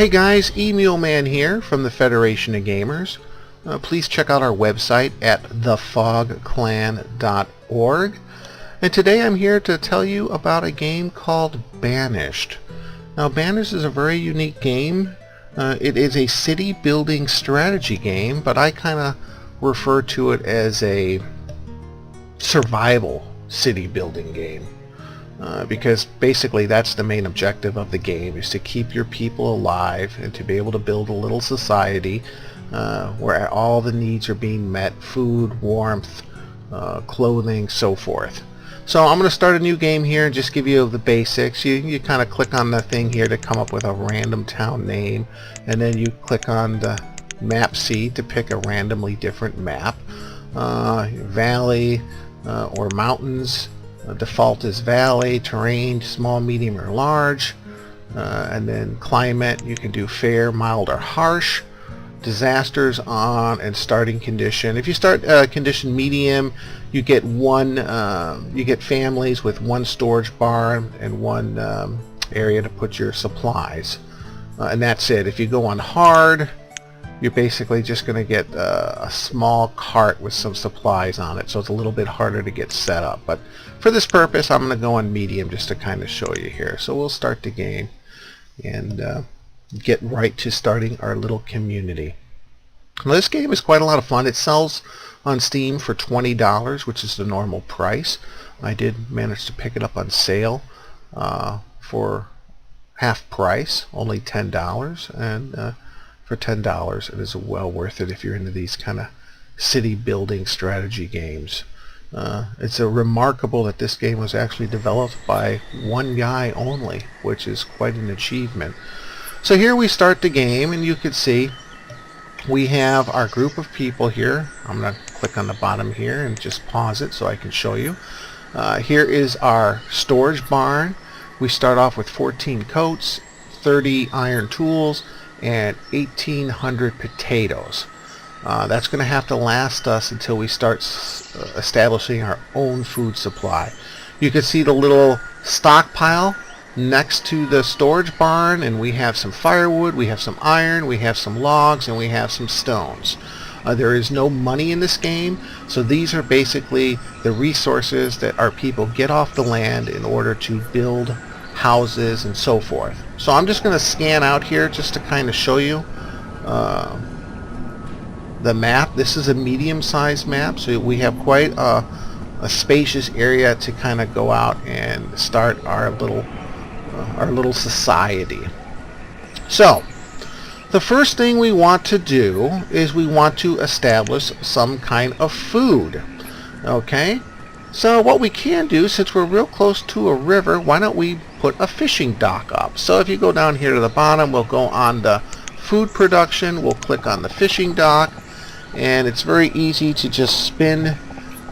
Hey guys, Emule Man here from the Federation of Gamers. Please check out our website at thefogclan.org. And today I'm here to tell you about a game called Banished. Now Banished is a very unique game. It is a city building strategy game, but I kind of refer to it as a survival city building game. Because basically that's the main objective of the game, is to keep your people alive and to be able to build a little society where all the needs are being met: food, warmth, clothing, so forth. So I'm going to start a new game here and just give you the basics. You kind of click on the thing here to come up with a random town name, and then you click on the map C to pick a randomly different map. Valley or mountains. Default is valley. Terrain, small, medium, or large. And then climate, you can do fair, mild, or harsh. Disasters on, and starting condition. If you start condition medium, you get you get families with one storage barn and one area to put your supplies, and that's it. If you go on hard, you're basically just going to get a small cart with some supplies on it, so it's a little bit harder to get set up. But for this purpose, I'm going to go on medium just to kind of show you here. So we'll start the game and get right to starting our little community. Now, this game is quite a lot of fun. It sells on Steam for $20, which is the normal price. I did manage to pick it up on sale for half price, only $10, and for $10 it is well worth it if you're into these kind of city building strategy games. It's remarkable that this game was actually developed by one guy only, which is quite an achievement. So here we start the game, and you can see we have our group of people here. I'm going to click on the bottom here and just pause it so I can show you. Here is our storage barn. We start off with 14 coats, 30 iron tools, and 1,800 potatoes. That's going to have to last us until we start establishing our own food supply. You can see the little stockpile next to the storage barn, and we have some firewood, we have some iron, we have some logs, and we have some stones. There is no money in this game, so these are basically the resources that our people get off the land in order to build houses and so forth. So I'm just going to scan out here just to kind of show you the map. This is a medium-sized map, so we have quite a spacious area to kind of go out and start our little society. So the first thing we want to do is we want to establish some kind of food. Okay, so what we can do, since we're real close to a river, why don't we put a fishing dock up? So if you go down here to the bottom, we'll go on the food production, we'll click on the fishing dock, and it's very easy to just spin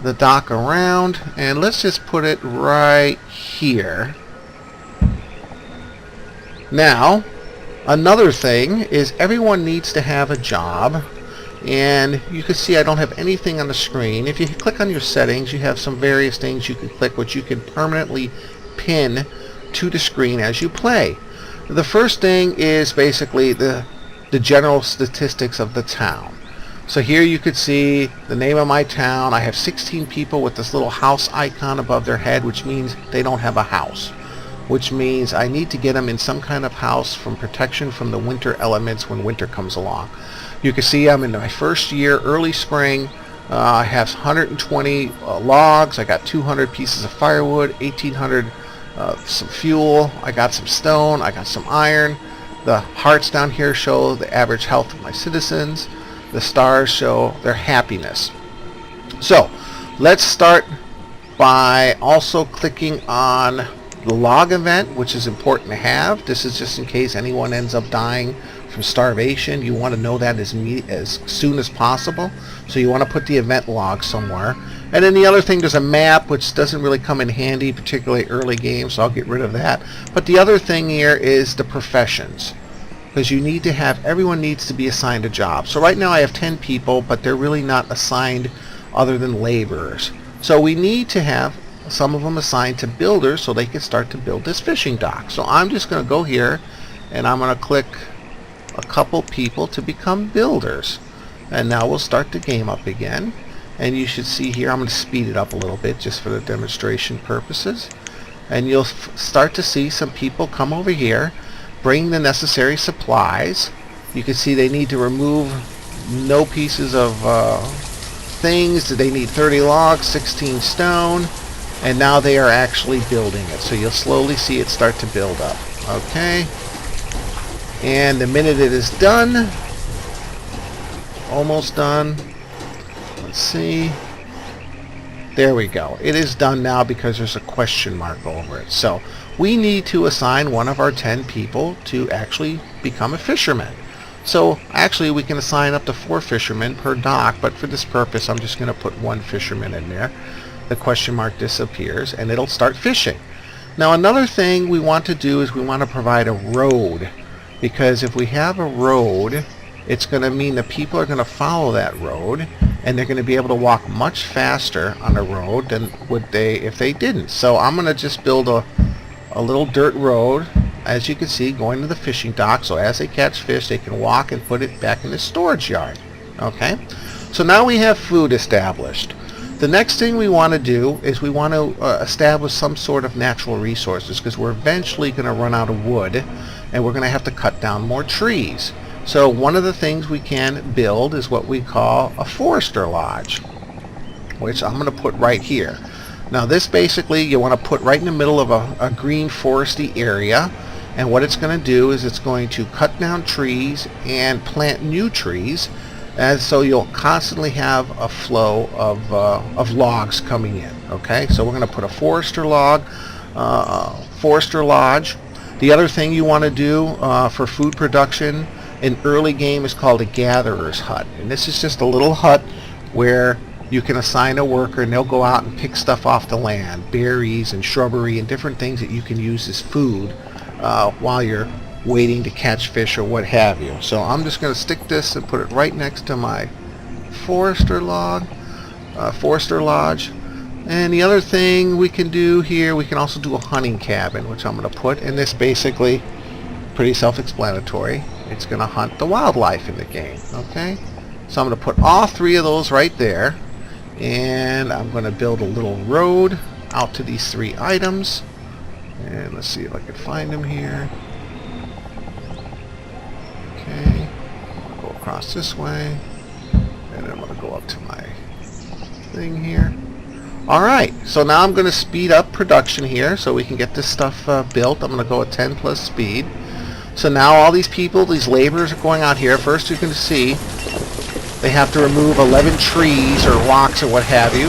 the dock around, and let's just put it right here. Now, another thing is everyone needs to have a job, and you can see I don't have anything on the screen. If you click on your settings, you have some various things you can click which you can permanently pin to the screen as you play. The first thing is basically the general statistics of the town. So here you could see the name of my town. I have 16 people with this little house icon above their head, which means they don't have a house, which means I need to get them in some kind of house from protection from the winter elements when winter comes along. You can see I'm in my first year, early spring. I have 120 logs. I got 200 pieces of firewood, 1,800 some fuel. I got some stone. I got some iron. The hearts down here show the average health of my citizens. The stars show their happiness. So let's start by also clicking on the log event, which is important to have. This is just in case anyone ends up dying from starvation. You want to know that as soon as possible, so you want to put the event log somewhere. And then the other thing, there's a map, which doesn't really come in handy, particularly early games, so I'll get rid of that. But the other thing here is the professions, because you need to have, everyone needs to be assigned a job. So right now I have 10 people, but they're really not assigned other than laborers. So we need to have some of them assigned to builders so they can start to build this fishing dock. So I'm just going to go here and I'm going to click a couple people to become builders. And now we'll start the game up again. And you should see here, I'm going to speed it up a little bit just for the demonstration purposes. And you'll start to see some people come over here, bring the necessary supplies. You can see they need to remove no pieces of things. They need 30 logs, 16 stone, and now they are actually building it. So you'll slowly see it start to build up. Okay. And the minute it is done, almost done. Let's see. There we go. It is done now because there's a question mark over it. So we need to assign one of our 10 people to actually become a fisherman. So actually we can assign up to 4 fishermen per dock, but for this purpose I'm just going to put 1 fisherman in there. The question mark disappears and it'll start fishing. Now another thing we want to do is we want to provide a road, because if we have a road, it's going to mean that people are going to follow that road, and they're going to be able to walk much faster on a road than would they if they didn't. So I'm going to just build a little dirt road, as you can see, going to the fishing dock, so as they catch fish they can walk and put it back in the storage yard. Okay, so now we have food established. The next thing we want to do is we want to establish some sort of natural resources, because we're eventually going to run out of wood and we're going to have to cut down more trees. So one of the things we can build is what we call a forester lodge, which I'm going to put right here. Now this basically you want to put right in the middle of a green foresty area, and what it's going to do is it's going to cut down trees and plant new trees, and so you'll constantly have a flow of logs coming in. Okay, so we're going to put a forester lodge. The other thing you want to do for food production in early game is called a gatherer's hut, and this is just a little hut where you can assign a worker and they'll go out and pick stuff off the land, berries and shrubbery and different things that you can use as food while you're waiting to catch fish or what have you. So I'm just going to stick this and put it right next to my forester lodge. And the other thing we can do here, we can also do a hunting cabin, which I'm going to put, and this basically pretty self-explanatory. It's going to hunt the wildlife in the game. Okay, so I'm going to put all 3 of those right there, and I'm going to build a little road out to these 3 items, and let's see if I can find them here. Okay, I'll go across this way, and then I'm going to go up to my thing here. Alright, so now I'm going to speed up production here so we can get this stuff built. I'm going to go at 10 plus speed. So now all these people, these laborers are going out here. First you can see they have to remove 11 trees or rocks or what have you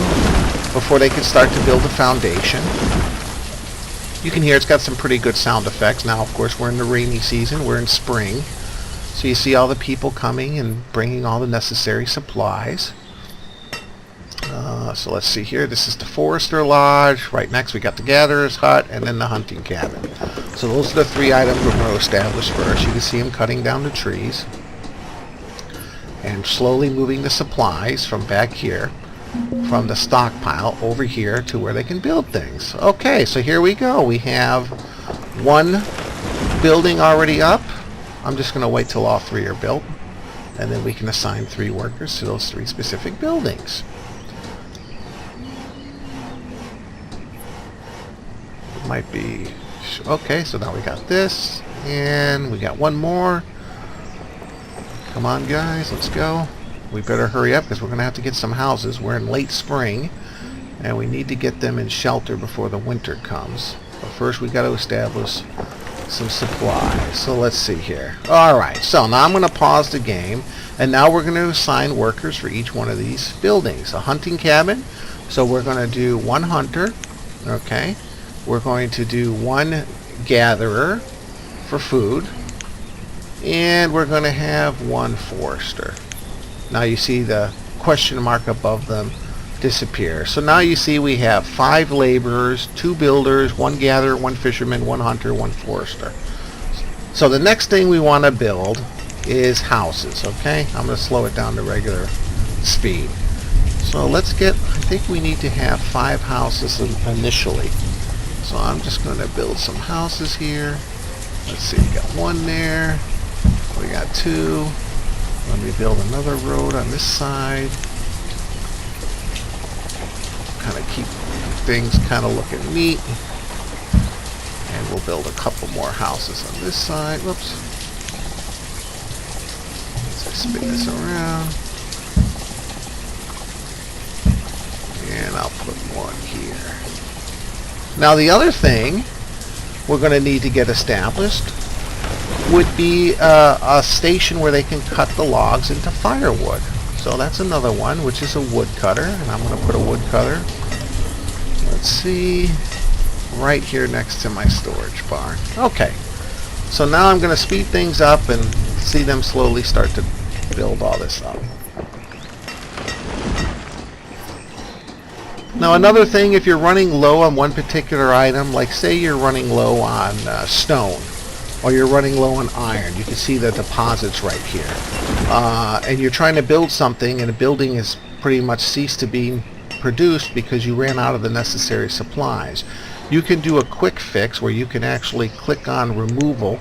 before they can start to build the foundation. You can hear it's got some pretty good sound effects. Now of course we're in the rainy season, we're in spring. So you see all the people coming and bringing all the necessary supplies. So let's see here, this is the forester lodge. Right next we got the gatherer's hut and then the hunting cabin. So those are the 3 items we're going to establish first. You can see them cutting down the trees and slowly moving the supplies from back here, from the stockpile over here to where they can build things. Okay, so here we go. We have 1 building already up. I'm just going to wait till all 3 are built, and then we can assign 3 workers to those 3 specific buildings. Might be okay, so now we got this, and we got 1 more. Come on guys, let's go. We better hurry up because we're gonna have to get some houses. We're in late spring and we need to get them in shelter before the winter comes, but first we got to establish some supplies. So let's see here. Alright, so now I'm gonna pause the game, and now we're going to assign workers for each one of these buildings. A hunting cabin, so we're going to do 1 hunter. Okay, we're going to do 1 gatherer for food, and we're going to have 1 forester. Now you see the question mark above them disappear. So now you see we have 5 laborers, 2 builders, 1 gatherer, 1 fisherman, 1 hunter, 1 forester. So the next thing we want to build is houses. Okay, I'm going to slow it down to regular speed. So let's get, I think we need to have 5 houses initially. So I'm just going to build some houses here. Let's see, we got 1 there, We got 2. Let me build another road on this side. Kind of keep things kind of looking neat. And we'll build a couple more houses on this side. Whoops. Let's spin this around. And I'll put one here. Now the other thing we're going to need to get established would be a station where they can cut the logs into firewood. So that's another one, which is a wood cutter. And I'm going to put a wood cutter, let's see, right here next to my storage barn. Okay, so now I'm going to speed things up and see them slowly start to build all this up. Now another thing, if you're running low on one particular item, like say you're running low on stone, or you're running low on iron, you can see the deposits right here, and you're trying to build something and the building has pretty much ceased to be produced because you ran out of the necessary supplies. You can do a quick fix where you can actually click on removal.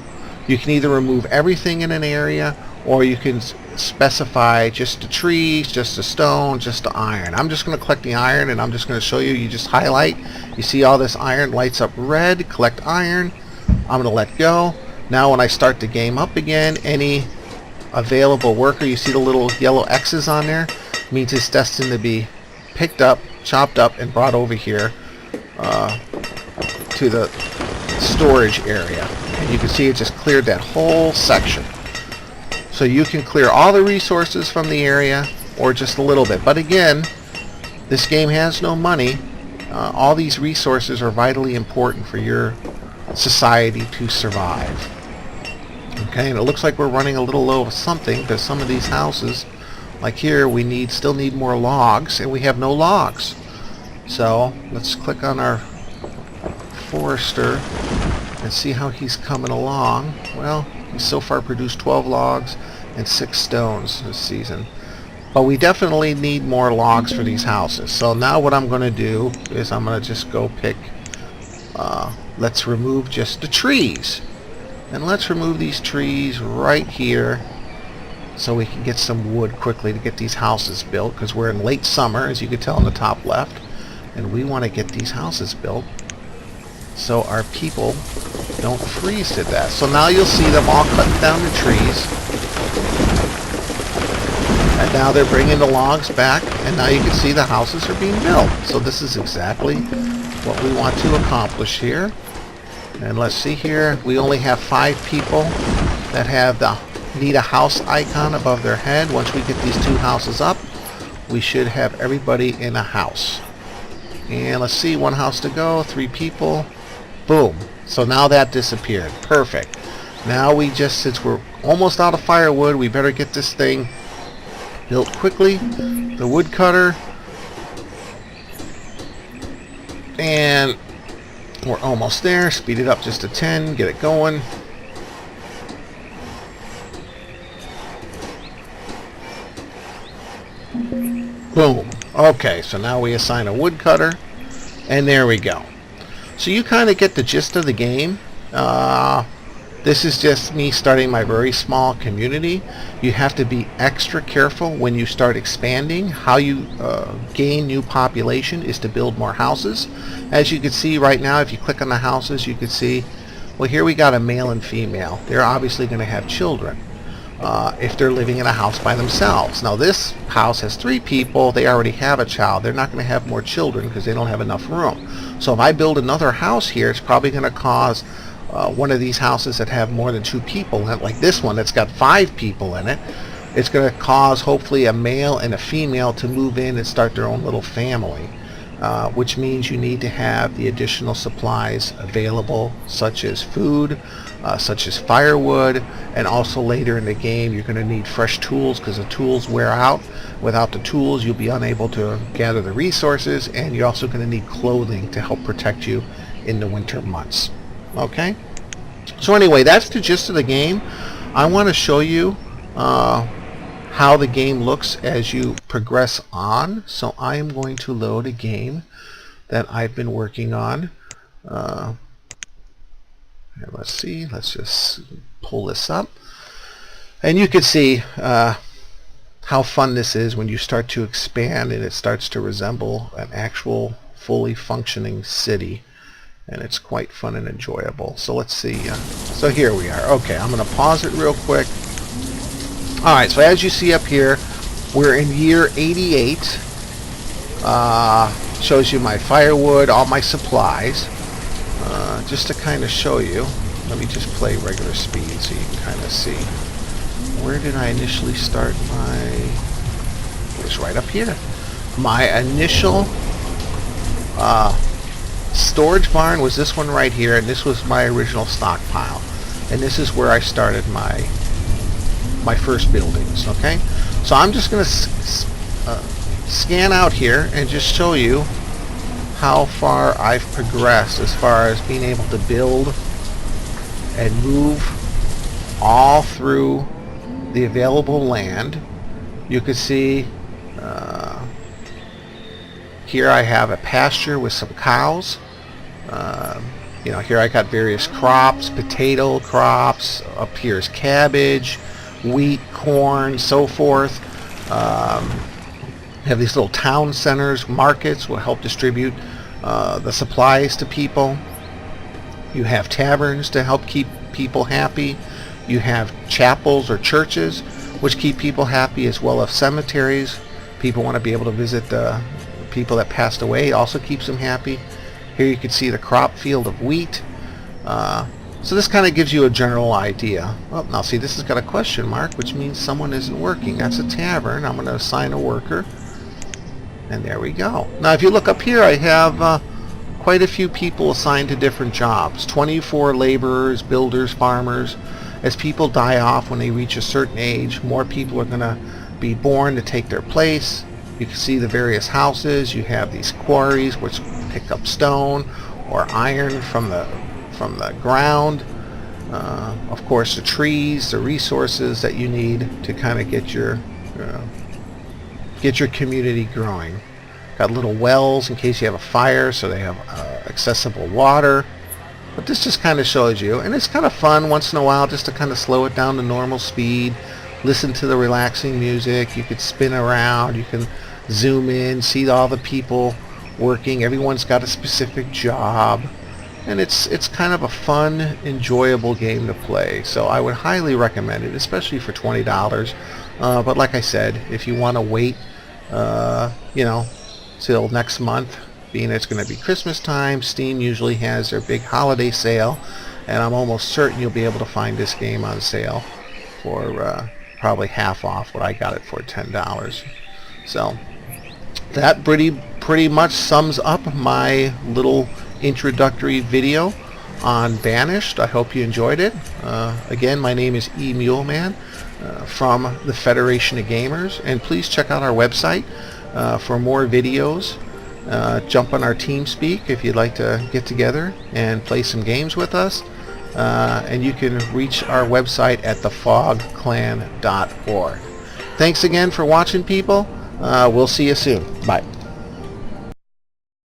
You can either remove everything in an area, or you can specify just the trees, just the stone, just the iron. I'm just going to collect the iron, and I'm just going to show you. You just highlight. You see all this iron lights up red. Collect iron. I'm going to let go. Now when I start the game up again, any available worker, you see the little yellow X's on there, means it's destined to be picked up, chopped up, and brought over here to the storage area. And you can see it just cleared that whole section. So you can clear all the resources from the area, or just a little bit. But again, this game has no money. All these resources are vitally important for your society to survive. Okay, and it looks like we're running a little low of something, because some of these houses, like here, we still need more logs, and we have no logs. So let's click on our forester and see how he's coming along. Well, he's so far produced 12 logs and 6 stones this season. But we definitely need more logs for these houses. So now what I'm going to do is I'm going to just go pick, let's remove just the trees. And let's remove these trees right here so we can get some wood quickly to get these houses built, because we're in late summer, as you can tell in the top left, and we want to get these houses built so our people don't freeze to death. So now you'll see them all cutting down the trees, and now they're bringing the logs back, and now you can see the houses are being built. So this is exactly what we want to accomplish here. And let's see here, we only have 5 people that have the need a house icon above their head. Once we get these 2 houses up, we should have everybody in a house. And let's see, 1 house to go, 3 people. Boom. So now that disappeared. Perfect. Now we just, since we're almost out of firewood, we better get this thing built quickly. The woodcutter. And we're almost there. Speed it up just to 10. Get it going. Boom. Okay, so now we assign a woodcutter. And there we go. So you kind of get the gist of the game. This is just me starting my very small community. You have to be extra careful when you start expanding. How you gain new population is to build more houses. As you can see right now, if you click on the houses, you can see, well, here we got a male and female. They're obviously going to have children if they're living in a house by themselves. Now this house has 3 people. They already have a child. They're not going to have more children because they don't have enough room. So if I build another house here, it's probably going to cause one of these houses that have more than 2 people in it, like this one that's got 5 people in it. It's going to cause hopefully a male and a female to move in and start their own little family, which means you need to have the additional supplies available, such as food, such as firewood, and also later in the game you're going to need fresh tools, because the tools wear out. Without the tools you'll be unable to gather the resources, and you're also going to need clothing to help protect you in the winter months. Okay, so anyway, that's the gist of the game. I want to show you how the game looks as you progress on. So I am going to load a game that I've been working on. Let's see, let's just pull this up. And you can see how fun this is when you start to expand and it starts to resemble an actual fully functioning city. And it's quite fun and enjoyable. So let's see. So here we are. Okay, I'm going to pause it real quick. Alright, so as you see up here, we're in year 88. Shows you my firewood, all my supplies. Just to kind of show you, let me just play regular speed so you can kind of see. Where did I initially start my... It was right up here. My initial storage barn was this one right here, and this was my original stockpile. And this is where I started my first buildings, okay? So I'm just going to scan out here and just show you how far I've progressed as far as being able to build and move all through the available land. You can see here I have a pasture with some cows. You know, here I got various crops, potato crops. Up here is cabbage, wheat, corn, so forth. Have these little town centers, markets will help distribute the supplies to people. You have taverns to help keep people happy. You have chapels or churches which keep people happy, as well as cemeteries. People want to be able to visit the people that passed away. It also keeps them happy. Here you can see the crop field of wheat. So this kind of gives you a general idea. Well, now see, this has got a question mark, which means someone isn't working. That's a tavern. I'm going to assign a worker. And there we go. Now if you look up here, I have quite a few people assigned to different jobs. 24 laborers, builders, farmers. As people die off when they reach a certain age, more people are going to be born to take their place. You can see the various houses. You have these quarries which pick up stone or iron from the ground. Of course, the trees, the resources that you need to kind of get your community growing. Got little wells in case you have a fire, so they have accessible water. But this just kind of shows you, and it's kind of fun once in a while just to kind of slow it down to normal speed, listen to the relaxing music. You could spin around, you can zoom in, see all the people working. Everyone's got a specific job, and it's kind of a fun, enjoyable game to play. So I would highly recommend it, especially for $20. But like I said, if you want to wait you know, till next month, being it's going to be Christmas time, Steam usually has their big holiday sale, and I'm almost certain you'll be able to find this game on sale for probably half off what I got it for, $10. So that pretty much sums up my little introductory video on Banished. I hope you enjoyed it. Again, my name is E. Muleman from the Federation of Gamers, and please check out our website for more videos. Jump on our TeamSpeak if you'd like to get together and play some games with us. And you can reach our website at thefogclan.org. Thanks again for watching, people. We'll see you soon. Bye.